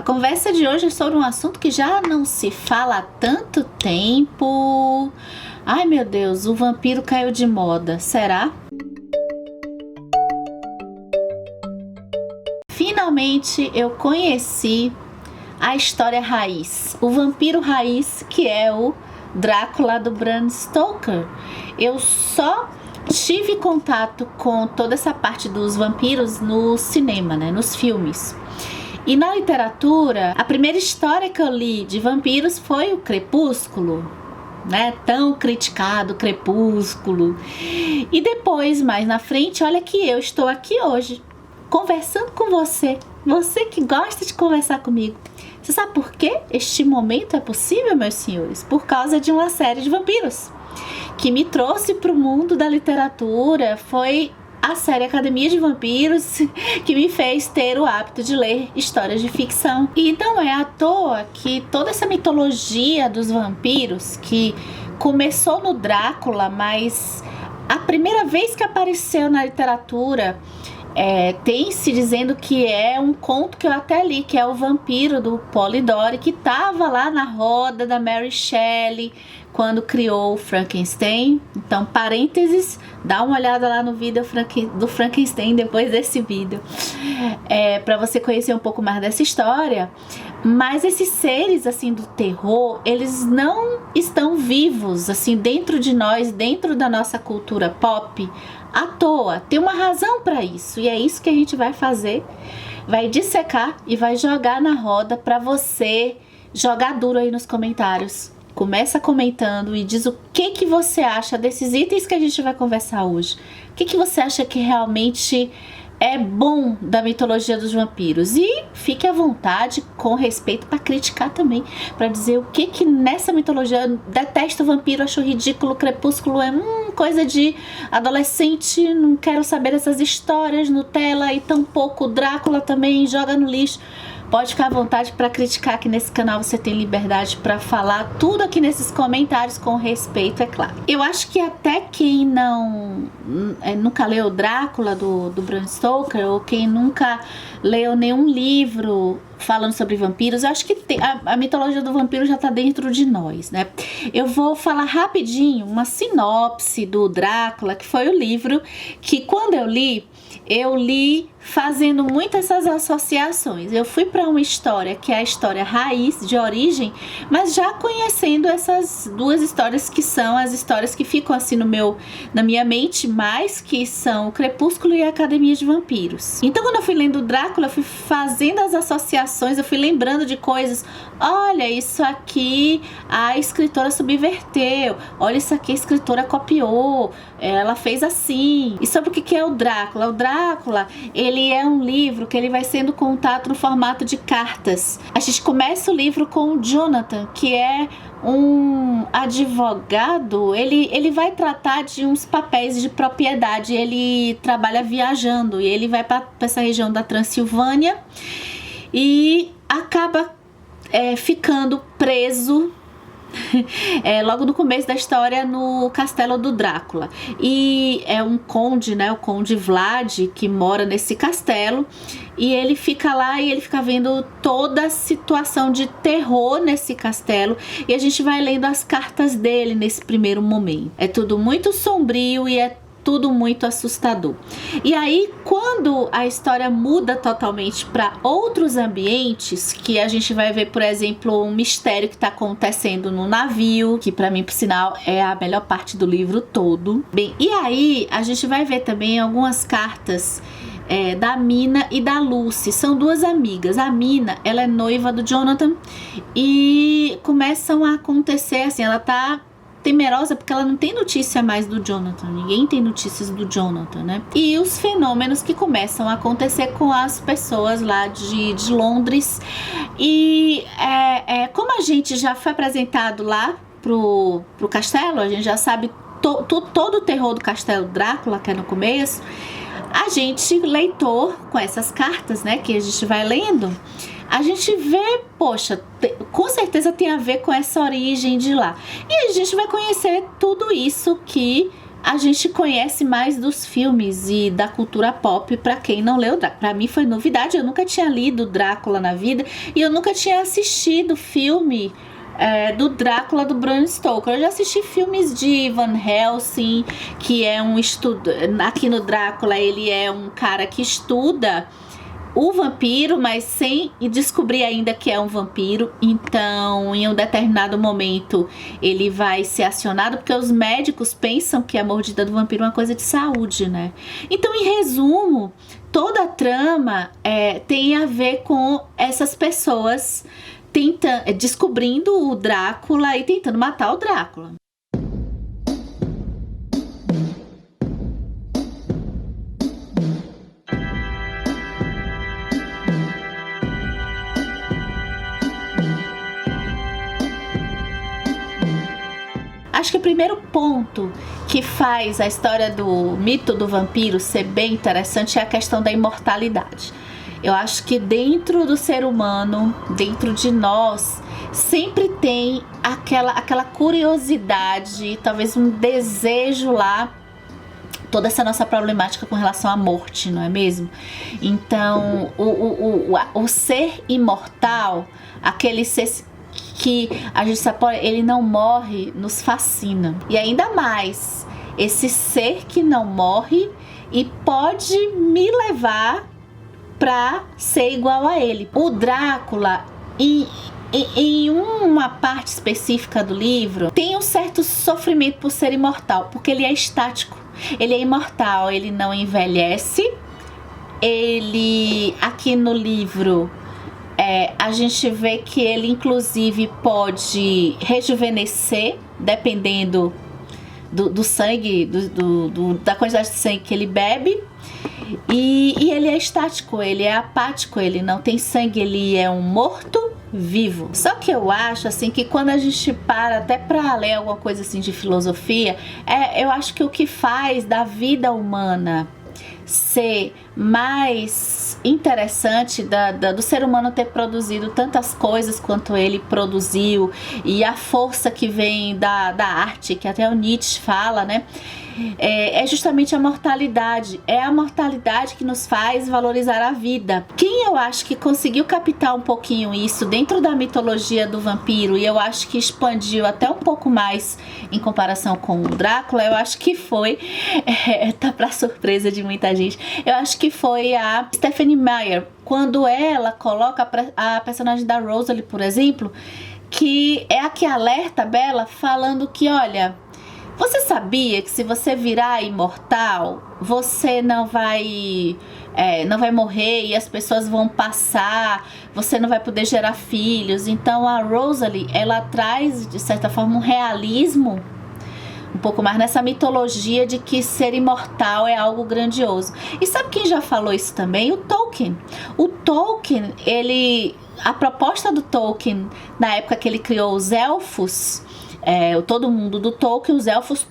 A conversa de hoje é sobre um assunto que já não se fala há tanto tempo. Ai meu Deus, o vampiro caiu de moda, será? Finalmente eu conheci a história raiz, o vampiro raiz, que é o Drácula do Bram Stoker. Eu só tive contato com toda essa parte dos vampiros no cinema, né, nos filmes. E na literatura, a primeira história que eu li de vampiros foi o Crepúsculo, né? Tão criticado Crepúsculo. E depois, mais na frente, olha que eu estou aqui hoje, conversando com você. Você que gosta de conversar comigo. Você sabe por que este momento é possível, meus senhores? Por causa de uma série de vampiros que me trouxe para o mundo da literatura. Foi a série Academia de Vampiros que me fez ter o hábito de ler histórias de ficção. E não é à toa que toda essa mitologia dos vampiros, que começou no Drácula, mas a primeira vez que apareceu na literatura, tem se dizendo que é um conto que eu até li, que é o Vampiro do Polidori, que estava lá na roda da Mary Shelley quando criou o Frankenstein. Então, parênteses, dá uma olhada lá no vídeo do Frankenstein depois desse vídeo, para você conhecer um pouco mais dessa história. Mas esses seres assim do terror, eles não estão vivos assim dentro de nós, dentro da nossa cultura pop, à toa. Tem uma razão para isso, e é isso que a gente vai fazer. Vai dissecar e vai jogar na roda para você jogar duro aí nos comentários. Começa comentando e diz o que você acha desses itens que a gente vai conversar hoje. O que você acha que realmente é bom da mitologia dos vampiros? E fique à vontade, com respeito, para criticar também, para dizer o que nessa mitologia eu detesto vampiro, acho ridículo, Crepúsculo é coisa de adolescente, não quero saber dessas histórias, Nutella, e tampouco Drácula também, joga no lixo. Pode ficar à vontade para criticar, aqui nesse canal você tem liberdade para falar tudo aqui nesses comentários, com respeito, é claro. Eu acho que até quem nunca leu Drácula do Bram Stoker, ou quem nunca leu nenhum livro falando sobre vampiros, eu acho que a mitologia do vampiro já está dentro de nós, né? Eu vou falar rapidinho uma sinopse do Drácula, que foi o livro que, quando eu li fazendo muito essas associações. Eu fui para uma história que é a história raiz, de origem, mas já conhecendo essas duas histórias, que são as histórias que ficam assim na minha mente mais, que são o Crepúsculo e a Academia de Vampiros. Então, quando eu fui lendo Drácula, eu fui fazendo as associações, eu fui lembrando de coisas. Olha, isso aqui a escritora subverteu. Olha, isso aqui a escritora copiou. Ela fez assim. E sobre o que é o Drácula? O Drácula, ele é um livro que ele vai sendo contado no formato de cartas. A gente começa o livro com o Jonathan, que é um advogado. Ele vai tratar de uns papéis de propriedade. Ele trabalha viajando e ele vai para essa região da Transilvânia e acaba ficando preso logo no começo da história no castelo do Drácula. E é um conde, né, o conde Vlad, que mora nesse castelo, e ele fica lá e ele fica vendo toda a situação de terror nesse castelo, e a gente vai lendo as cartas dele nesse primeiro momento. É tudo muito sombrio e é tudo muito assustador. E aí, quando a história muda totalmente para outros ambientes, que a gente vai ver, por exemplo, um mistério que está acontecendo no navio, que para mim, por sinal, é a melhor parte do livro todo. Bem, e aí a gente vai ver também algumas cartas da Mina e da Lucy. São duas amigas. A Mina, ela é noiva do Jonathan, e começam a acontecer assim, ela tá temerosa porque ela não tem notícia mais do Jonathan, ninguém tem notícias do Jonathan, né? E os fenômenos que começam a acontecer com as pessoas lá de Londres. E como a gente já foi apresentado lá pro castelo, a gente já sabe todo o terror do castelo Drácula, que é no começo. A gente, leitor, com essas cartas, né, que a gente vai lendo, a gente vê, poxa, com certeza tem a ver com essa origem de lá. E a gente vai conhecer tudo isso que a gente conhece mais dos filmes e da cultura pop para quem não leu Drácula. Para mim foi novidade, eu nunca tinha lido Drácula na vida e eu nunca tinha assistido filme do Drácula do Bram Stoker. Eu já assisti filmes de Van Helsing, que é um estudo. Aqui no Drácula ele é um cara que estuda o vampiro, mas sem descobrir ainda que é um vampiro. Então, em um determinado momento, ele vai ser acionado porque os médicos pensam que a mordida do vampiro é uma coisa de saúde, né? Então, em resumo, toda a trama tem a ver com essas pessoas descobrindo o Drácula e tentando matar o Drácula. Acho que o primeiro ponto que faz a história do mito do vampiro ser bem interessante é a questão da imortalidade. Eu acho que dentro do ser humano, dentro de nós, sempre tem aquela curiosidade, talvez um desejo lá, toda essa nossa problemática com relação à morte, não é mesmo? Então, o ser imortal, aquele ser que a gente sabe, ele não morre, nos fascina. E ainda mais, esse ser que não morre e pode me levar para ser igual a ele. O Drácula, em uma parte específica do livro, tem um certo sofrimento por ser imortal, porque ele é estático, ele é imortal, ele não envelhece. Ele, aqui no livro, a gente vê que ele inclusive pode rejuvenescer, dependendo do sangue, da quantidade de sangue que ele bebe. E ele é estático, ele é apático, ele não tem sangue, ele é um morto-vivo. Só que eu acho assim que quando a gente para até para ler alguma coisa assim de filosofia, eu acho que o que faz da vida humana ser mais interessante, do ser humano ter produzido tantas coisas quanto ele produziu, e a força que vem da arte, que até o Nietzsche fala, né? É justamente a mortalidade. É a mortalidade que nos faz valorizar a vida. Quem eu acho que conseguiu captar um pouquinho isso dentro da mitologia do vampiro, e eu acho que expandiu até um pouco mais em comparação com o Drácula, eu acho que foi, tá pra surpresa de muita gente, eu acho que foi a Stephenie Meyer, quando ela coloca a personagem da Rosalie, por exemplo, que é a que alerta a Bella, falando que, olha, você sabia que se você virar imortal, você não vai morrer e as pessoas vão passar, você não vai poder gerar filhos. Então a Rosalie, ela traz de certa forma um realismo um pouco mais nessa mitologia de que ser imortal é algo grandioso. E sabe quem já falou isso também? O Tolkien. O Tolkien, a proposta do Tolkien na época que ele criou os elfos, todo mundo do Tolkien, os elfos,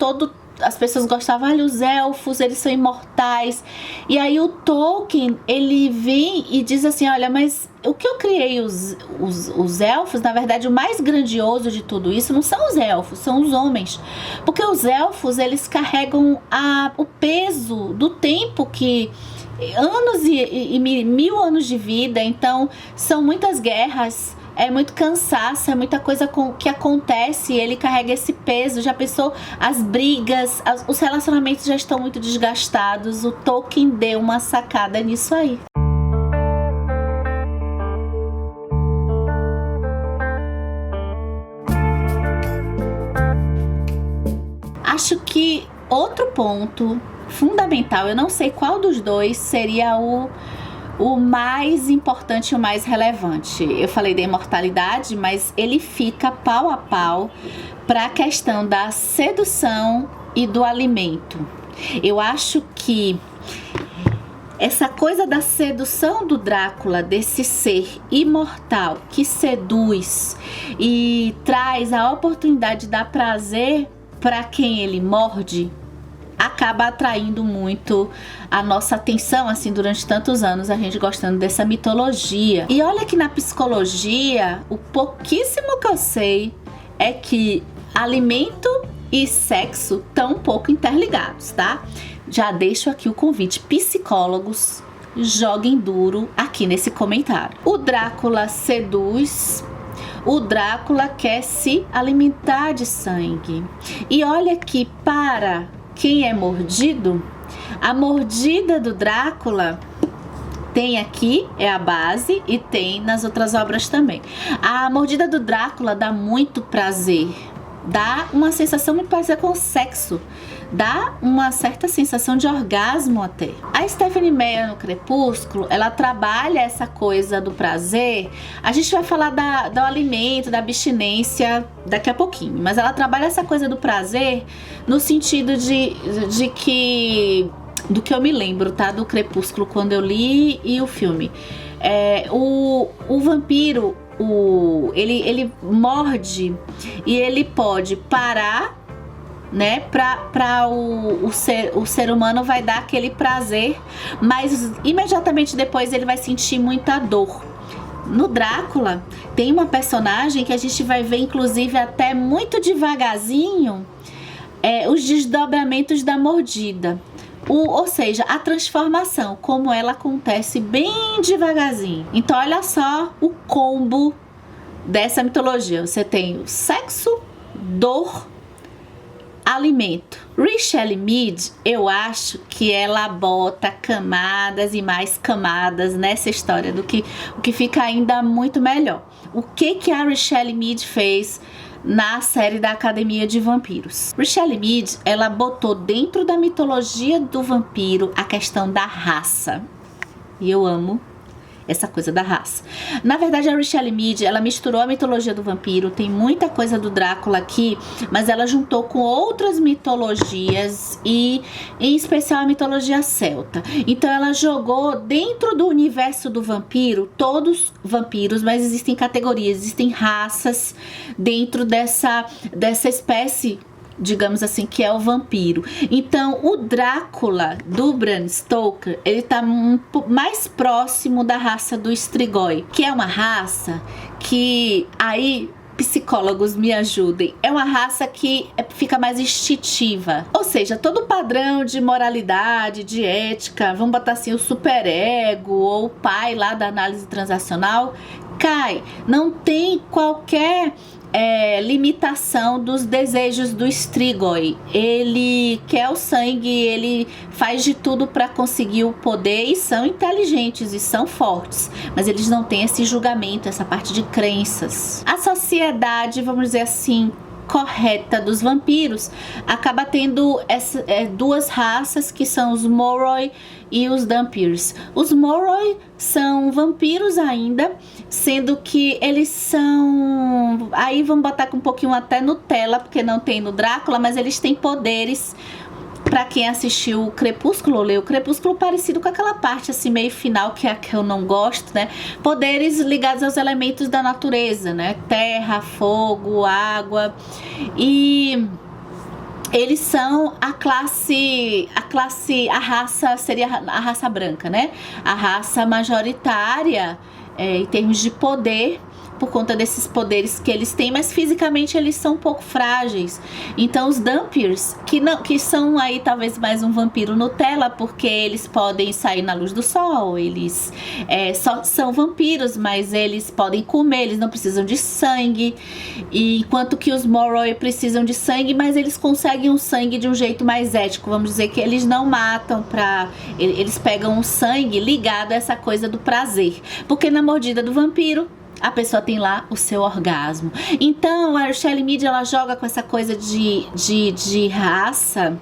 as pessoas gostavam, olha, os elfos, eles são imortais. E aí o Tolkien, ele vem e diz assim, olha, mas o que eu criei os elfos, na verdade, o mais grandioso de tudo isso não são os elfos, são os homens. Porque os elfos, eles carregam o peso do tempo que anos e 1000 anos de vida, então são muitas guerras, é muito cansaço, é muita coisa que acontece, ele carrega esse peso. Já pensou, as brigas, os relacionamentos já estão muito desgastados. O Tolkien deu uma sacada nisso aí. Acho que outro ponto fundamental, eu não sei qual dos dois seria o mais importante e o mais relevante. Eu falei da imortalidade, mas ele fica pau a pau para a questão da sedução e do alimento. Eu acho que essa coisa da sedução do Drácula, desse ser imortal que seduz e traz a oportunidade de dar prazer para quem ele morde, acaba atraindo muito a nossa atenção, assim, durante tantos anos, a gente gostando dessa mitologia. E olha que na psicologia, o pouquíssimo que eu sei é que alimento e sexo estão um pouco interligados, tá? Já deixo aqui o convite, psicólogos, joguem duro aqui nesse comentário. O Drácula seduz, o Drácula quer se alimentar de sangue. E olha que para quem é mordido, a mordida do Drácula tem aqui, é a base, e tem nas outras obras também. A mordida do Drácula dá muito prazer, dá uma sensação muito parecida com o sexo, dá uma certa sensação de orgasmo até. A Stephenie Meyer no Crepúsculo, ela trabalha essa coisa do prazer. A gente vai falar do alimento, da abstinência daqui a pouquinho, mas ela trabalha essa coisa do prazer no sentido de que... do que eu me lembro, tá? Do Crepúsculo, quando eu li, e o filme. O vampiro, ele morde e ele pode parar, né? O ser humano vai dar aquele prazer, mas imediatamente depois ele vai sentir muita dor. No Drácula, tem uma personagem que a gente vai ver, inclusive, até muito devagarzinho, os desdobramentos da mordida. Ou seja, a transformação, como ela acontece bem devagarzinho. Então olha só o combo dessa mitologia. Você tem o sexo, dor, alimento. Richelle Mead, eu acho que ela bota camadas e mais camadas nessa história, o que fica ainda muito melhor. O que a Richelle Mead fez na série da Academia de Vampiros? Richelle Mead, ela botou dentro da mitologia do vampiro a questão da raça. E eu amo essa coisa da raça. Na verdade, a Richelle Mead, ela misturou a mitologia do vampiro, tem muita coisa do Drácula aqui, mas ela juntou com outras mitologias e, em especial, a mitologia celta. Então, ela jogou dentro do universo do vampiro, todos vampiros, mas existem categorias, existem raças dentro dessa espécie, digamos assim, que é o vampiro. Então, o Drácula do Bram Stoker, ele tá mais próximo da raça do Strigoi, que é uma raça que, aí, psicólogos me ajudem, é uma raça que fica mais instintiva. Ou seja, todo o padrão de moralidade, de ética, vamos botar assim, o superego ou o pai lá da análise transacional, cai. Não tem qualquer limitação dos desejos do Strigoi. Ele quer o sangue, ele faz de tudo para conseguir o poder, e são inteligentes e são fortes, mas eles não têm esse julgamento, essa parte de crenças. A sociedade, vamos dizer assim, correta dos vampiros acaba tendo duas raças, que são os Moroi e os Dhampirs. Os Moroi são vampiros ainda, sendo que eles são... aí vamos botar com um pouquinho até Nutella, porque não tem no Drácula, mas eles têm poderes. Pra quem assistiu o Crepúsculo, ou leu o Crepúsculo, parecido com aquela parte assim meio final, que é a que eu não gosto, né? Poderes ligados aos elementos da natureza, né? Terra, fogo, água. E eles são a raça seria a raça branca, né? A raça majoritária em termos de poder, por conta desses poderes que eles têm, mas fisicamente eles são um pouco frágeis. Então os Dhampirs, que são aí talvez mais um vampiro Nutella, porque eles podem sair na luz do sol, eles só são vampiros, mas eles podem comer, eles não precisam de sangue, enquanto que os Moroi precisam de sangue, mas eles conseguem o sangue de um jeito mais ético. Vamos dizer que eles não matam, eles pegam o sangue ligado a essa coisa do prazer, porque na mordida do vampiro a pessoa tem lá o seu orgasmo. Então a Richelle Mead, ela joga com essa coisa de raça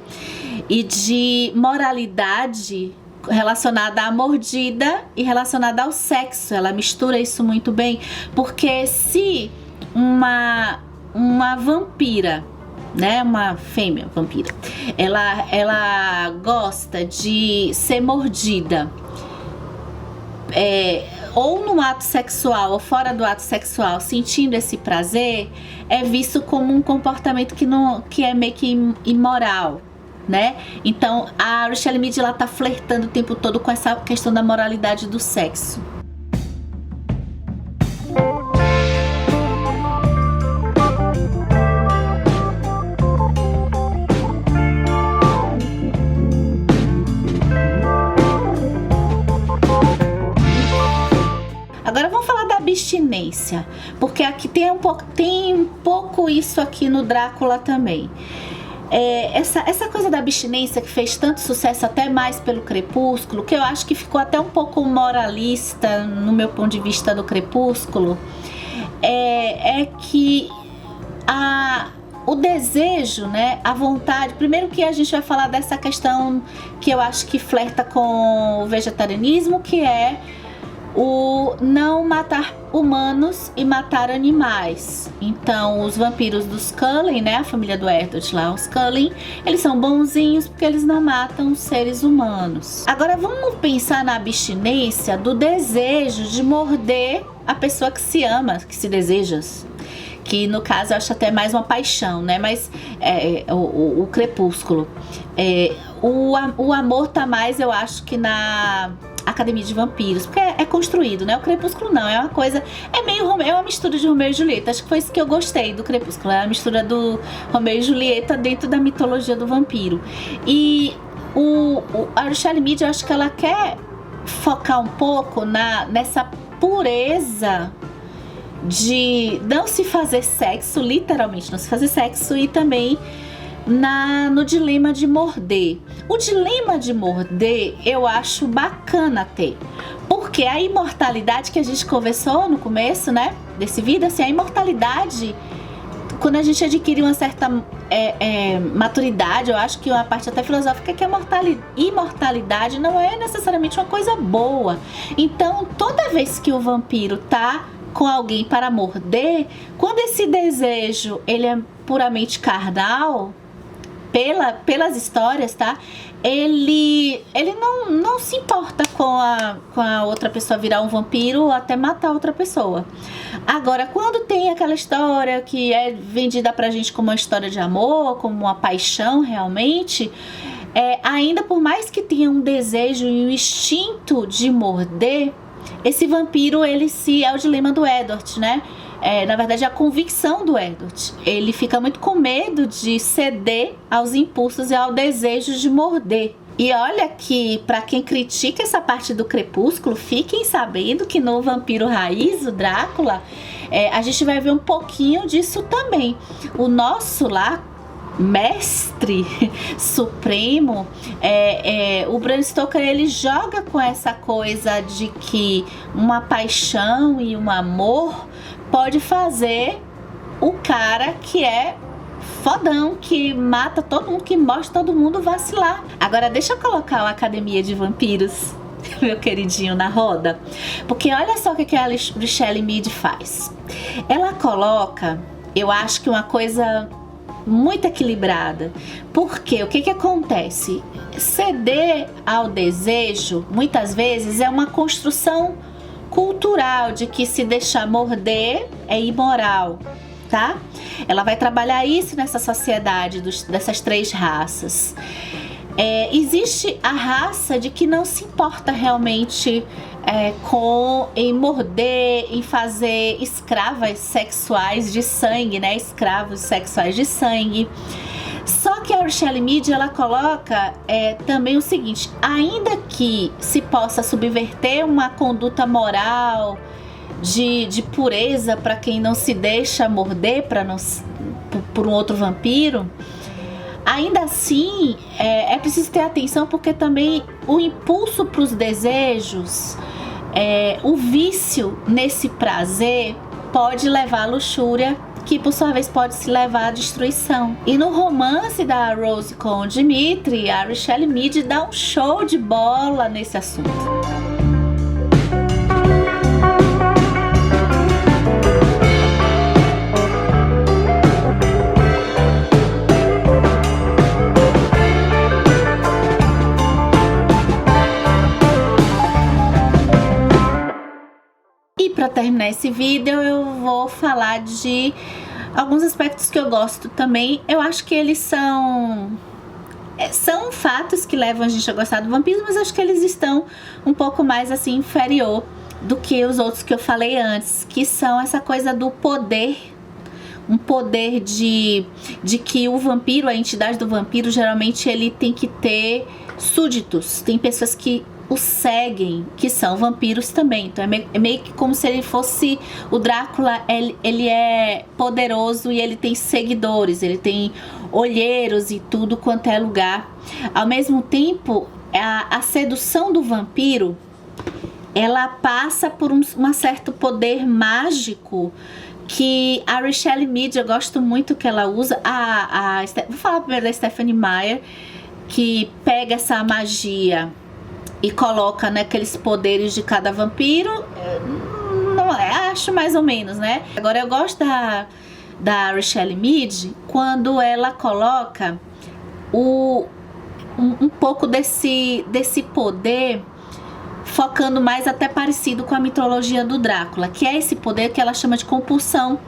e de moralidade relacionada à mordida e relacionada ao sexo. Ela mistura isso muito bem, porque se uma vampira, né, uma fêmea vampira, ela gosta de ser mordida, ou no ato sexual ou fora do ato sexual, sentindo esse prazer, é visto como um comportamento que é meio que imoral, né? Então a Richelle Mead, ela tá flertando o tempo todo com essa questão da moralidade do sexo. abstinência, porque aqui tem um pouco isso aqui no Drácula também. Essa coisa da abstinência que fez tanto sucesso, até mais pelo Crepúsculo, que eu acho que ficou até um pouco moralista no meu ponto de vista do Crepúsculo, é que o desejo, né, a vontade, primeiro que a gente vai falar dessa questão que eu acho que flerta com o vegetarianismo, que é o não matar humanos e matar animais. Então, os vampiros dos Cullen, né, a família do Eddard lá, os Cullen, eles são bonzinhos porque eles não matam seres humanos. Agora, vamos pensar na abstinência do desejo de morder a pessoa que se ama, que se deseja. Que no caso eu acho até mais uma paixão, né? Mas o Crepúsculo. O amor tá mais, eu acho, que na Academia de Vampiros, porque é construído, né? O Crepúsculo não, é uma coisa, é uma mistura de Romeu e Julieta. Acho que foi isso que eu gostei do Crepúsculo, é a mistura do Romeu e Julieta dentro da mitologia do vampiro. E a Richelle Mead, eu acho que ela quer focar um pouco nessa pureza de não se fazer sexo, literalmente não se fazer sexo, e também no dilema de morder. O dilema de morder eu acho bacana ter, porque a imortalidade que a gente conversou no começo, né, desse vídeo, assim, a imortalidade, quando a gente adquire uma certa maturidade, eu acho que uma parte até filosófica é que a imortalidade não é necessariamente uma coisa boa. Então, toda vez que o vampiro tá com alguém para morder, quando esse desejo ele é puramente carnal, pelas histórias, tá? Ele não se importa com a outra pessoa virar um vampiro ou até matar outra pessoa. Agora, quando tem aquela história que é vendida pra gente como uma história de amor, como uma paixão realmente, ainda por mais que tenha um desejo e um instinto de morder, esse vampiro, é o dilema do Eddard, né? Na verdade, é a convicção do Eddard. Ele fica muito com medo de ceder aos impulsos e ao desejo de morder. E olha que, para quem critica essa parte do Crepúsculo, fiquem sabendo que no Vampiro Raiz, o Drácula, a gente vai ver um pouquinho disso também. O nosso lá, mestre supremo, o Bram Stoker, ele joga com essa coisa de que uma paixão e um amor pode fazer o cara que é fodão, que mata todo mundo, que mostra todo mundo vacilar. Agora deixa eu colocar a Academia de Vampiros, meu queridinho, na roda, porque olha só o que a Richelle Mead faz. Ela coloca, eu acho que uma coisa muito equilibrada, porque o que acontece? Ceder ao desejo muitas vezes é uma construção cultural de que se deixar morder é imoral, tá? Ela vai trabalhar isso nessa sociedade dessas três raças. Existe a raça de que não se importa realmente em morder, em fazer escravas sexuais de sangue, né? Escravos sexuais de sangue. Só que a Richelle Mead, ela coloca também o seguinte: ainda que se possa subverter uma conduta moral de pureza para quem não se deixa morder por um outro vampiro, ainda assim é preciso ter atenção, porque também o impulso para os desejos, o vício nesse prazer pode levar à luxúria, que por sua vez pode se levar à destruição. E no romance da Rose com o Dimitri, a Richelle Mead dá um show de bola nesse assunto. Para terminar esse vídeo, eu vou falar de alguns aspectos que eu gosto também. Eu acho que eles são fatos que levam a gente a gostar do vampirismo, mas acho que eles estão um pouco mais assim inferior do que os outros que eu falei antes, que são essa coisa do poder, um poder de que o vampiro, a entidade do vampiro, geralmente ele tem que ter súditos. Tem pessoas que o seguem, que são vampiros também. Então é meio que como se ele fosse o Drácula. Ele é poderoso e ele tem seguidores, ele tem olheiros e tudo quanto é lugar. Ao mesmo tempo, a sedução do vampiro, ela passa por um certo poder mágico que a Richelle Mead, eu gosto muito que ela usa. Vou falar primeiro da Stephenie Meyer, que pega essa magia e coloca naqueles poderes de cada vampiro. Não, acho mais ou menos, né? Agora eu gosto da Richelle Mead quando ela coloca um pouco desse poder, focando mais até parecido com a mitologia do Drácula, que é esse poder que ela chama de compulsão,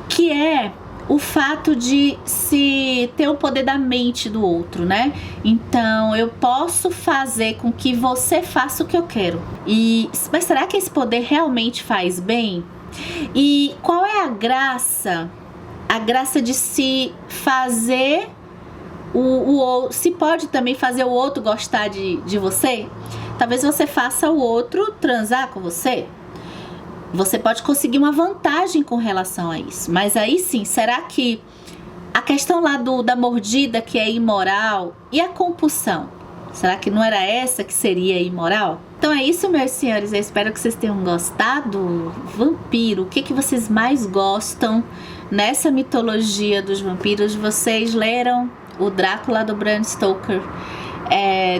que é o fato de se ter o poder da mente do outro, né? Então eu posso fazer com que você faça o que eu quero. Mas será que esse poder realmente faz bem? E qual é a graça? A graça de se fazer se pode também fazer o outro gostar de você? Talvez você faça o outro transar com você. Você pode conseguir uma vantagem com relação a isso. Mas aí sim, será que a questão lá da mordida, que é imoral, e a compulsão, será que não era essa que seria imoral? Então é isso, meus senhores. Eu espero que vocês tenham gostado. Vampiro, o que vocês mais gostam nessa mitologia dos vampiros? Vocês leram o Drácula do Bram Stoker?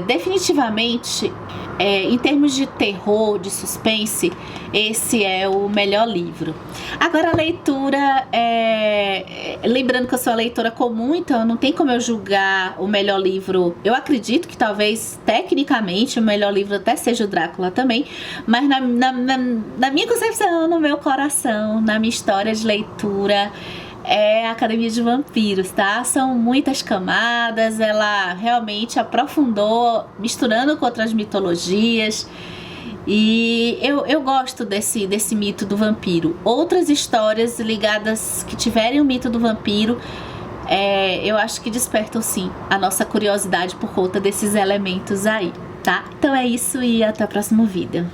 Definitivamente, em termos de terror, de suspense, esse é o melhor livro. Agora a leitura, lembrando que eu sou a leitora comum, então não tem como eu julgar o melhor livro. Eu acredito que talvez tecnicamente o melhor livro até seja o Drácula também, mas na minha concepção, no meu coração, na minha história de leitura, é a Academia de Vampiros, tá? São muitas camadas, ela realmente aprofundou, misturando com outras mitologias, e eu gosto desse mito do vampiro. Outras histórias ligadas que tiverem o mito do vampiro, eu acho que despertam sim a nossa curiosidade por conta desses elementos aí, tá? Então é isso e até o próximo vídeo.